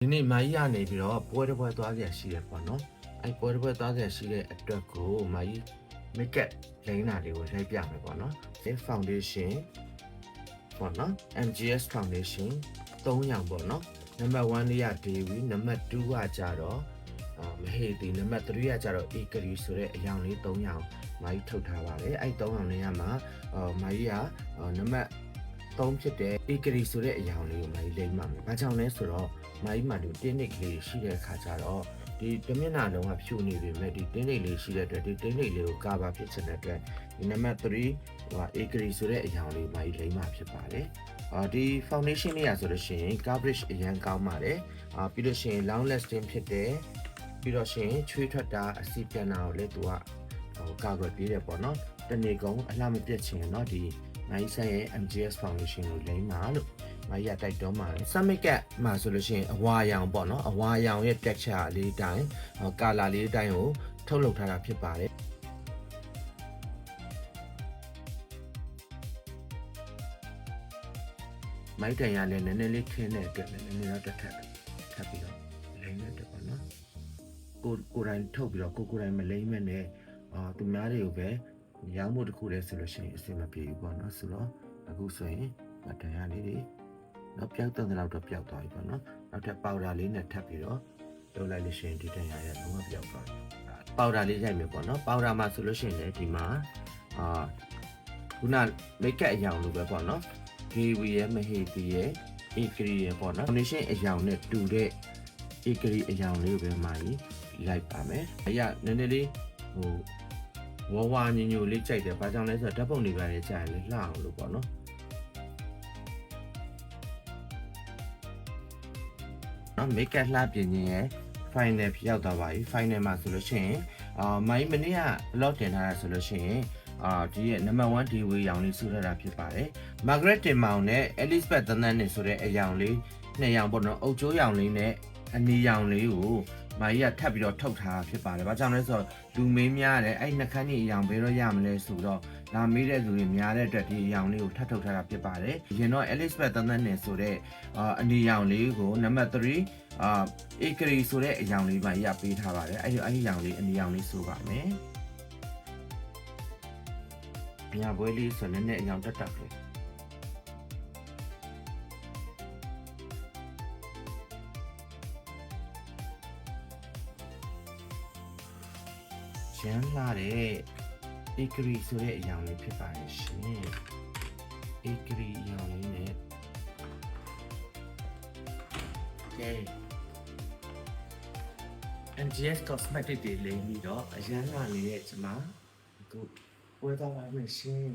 ဒီနေ့မာကြီးကနေပြီးတော့ပွဲတစ်ပွဲသွားကြရှိတယ်ပေါ့နော်အဲ့ပွဲတစ်ပွဲသွားကြရှိတဲ့အတွက်ကိုမာကြီး make up လိမ့်တာတွေကိုရိုက်ပြမယ်ပေါ့နော်ဒီ foundation ပေါ့နော် MGS foundation 3យ៉ាងပေါ့နော်နံပါတ်1လေးက Dewi နံပါတ်2ကကြတော့မဟေတီနံပါတ်3ကကြတော့ Ekari ဆိုတဲ့အရောင်လေး3យ៉ាងမာကြီးထုတ်ထားပါတယ်အဲ့3យ៉ាងလေးကမှမာကြီးကနံပါတ်3ဖြစ်တဲ့ Ekari ဆိုတဲ့အရောင်လေးကိုမာကြီးလိမ့်ပါမယ်ဘာကြောင့်လဲဆိုတော့မာကြီးမှဒီတင်းနစ်ကလေးရှိတဲ့အခါကျတော့ဒီတမျက်နှာလုံးကဖြူနေပြီမဲ့ဒီတင်းနစ်လေးရှိတဲ့အတွက်ဒီတင်းနစ်လေးကိုကာဗာဖြစ်ချင်တဲ့အတွက်ဒီနံပါတ်3ဟို Ekari ဆိုတဲ့အရောင်လေးမာကြီးလိမ့်မှာဖြစ်ပါတယ်ဒီ foundation လေးရဆိုလို့ရှိရင် coverage အရင်ကောင်းပါတယ်ပြီးလို့ရှိရင် long lasting ဖြစ်တယ်ပြီးတော့ရှင်ချွေးထွက်တာအစီပြန်တာကိုလည်းသူကကာကွယ်ပေးတယ်ပေါ့နော်တနေ့ကုန်အလှမပြတ်ချင်เนาะဒီမိုင်းဆိုင်ရဲ့ MGS foundation ကိုလိမ့်ပါလို့မိုင်းရတိုက်တော့မှာ summit ကမှာဆိုလို့ရှိရင်အဝါရောင်ပေါ့နော်အဝါရောင်ရဲ့ texture လေးတိုင်းကာလာလေးတိုင်းကိုထုတ်လုပ်ထားတာဖြစ်ပါတယ်မိုင်းတန်ရလည်းနည်းနည်းလေးခင်းတဲ့အတွက်နည်းနည်းတော့တက်ထပ်ပြီးတော့လိမ့်တဲ့ပေါ့နော်ကိုယ်တိုင်ထုတ်ပြီးတော့ကိုယ်တိုင်မလိမ့်မဲ့နဲ့သူများတွေကိုပဲရောင်းဖို့တခုတည်းဆိုလို့ရှိရင်အဆင်မပြေဘူးပေါ့နော်ဆိုတော့အခုဆိုရင်တန်ရလေးတွေတော့ပျောက်တဲ့လောက်တော့ပျောက်သွားပြီပေါ့နော်နောက်ထပ်ပေါဒါလေးနဲ့ထပ်ပြီးတော့လုပ်လိုက်လို့ရှိရင်ဒီတန်ရရဲ့လုံးဝပျောက်သွားပြီပေါဒါလေးရိုက်မယ်ပေါ့နော်ပေါဒါမှာဆိုလို့ရှိရင်လည်းဒီမှာခုနမိတ်ကပ်အရောင်လိုပဲပေါ့နော်ဒီဝီရဲ့မဟေတီရဲ့ Ekari ရဲ့ပေါ့နော် foundation အရောင်နဲ့တူတဲ့ Ekari အရောင်လေးကိုပဲမှလိုက်ပါမယ်အဲ့ရနည်းနည်းလေးဝဝညညိုလေးကြိုက်တယ်ဘာကြောင့်လဲဆိုတော့ဓာတ်ပုံတွေပါလေကြာရင်လည်းလှအောင်လို့ပေါ့နော်မိတ်ကပ်လှပြင်ခြင်းရဲ့ final ဖြစ်ရောက်သွားပါပြီ final မှာဆိုလို့ရှိရင်မိုင်းမနေ့က log တင်ထားတာဆိုလို့ရှိရင်ဒီရဲ့ number 1 Dewi ရောင်လေးစုထားတာဖြစ်ပါတယ် Margaret တင်မောင်နဲ့ Elizabeth တန်းတန်းနေဆိုတဲ့အရောင်လေးနှစ်ရောင်ပေါ့နော်အုတ်ကျိုးရောင်လေးနဲ့အနီရောင်လေးကိုမာကြီးကထပ်ပြီးတော့ထုတ်ထားဖြစ်ပါတယ်။ဘာကြောင့်လဲဆိုတော့လူမေးများတယ်အဲ့နှခမ်းကြီးအရောင်ဘယ်တော့ရမလဲဆိုတော့လာမေးတဲ့လူတွေများတဲ့အတွက်ဒီအရောင်လေးကိုထပ်ထုတ်ထားတာဖြစ်ပါတယ်။ရင်တော့ Elizabeth တန်းတန်းနေဆိုတဲ့အနီရောင်လေးကိုနံပါတ်3Ekari ဆိုတဲ့အရောင်လေးမာကြီးကပေးထားပါတယ်။အဲ့ဒီအရောင်လေးအနီရောင်လေးဆိုပါမယ်။ညာဘွဲလေးဆိုလည်းနည်းအရောင်တက်တက်လေးရမ်းလာတဲ့ Ekari ဆိုတဲ့အရောင်လေးဖြစ်ပါတယ်ရှင် Ekari အရောင်လေးနဲ့ Okay MGS cosmetic တွေလိမ့်ပြီးတော့အရမ်းလာနေတဲ့ကျွန်မအခုပွဲသွားပါမယ်ရှင်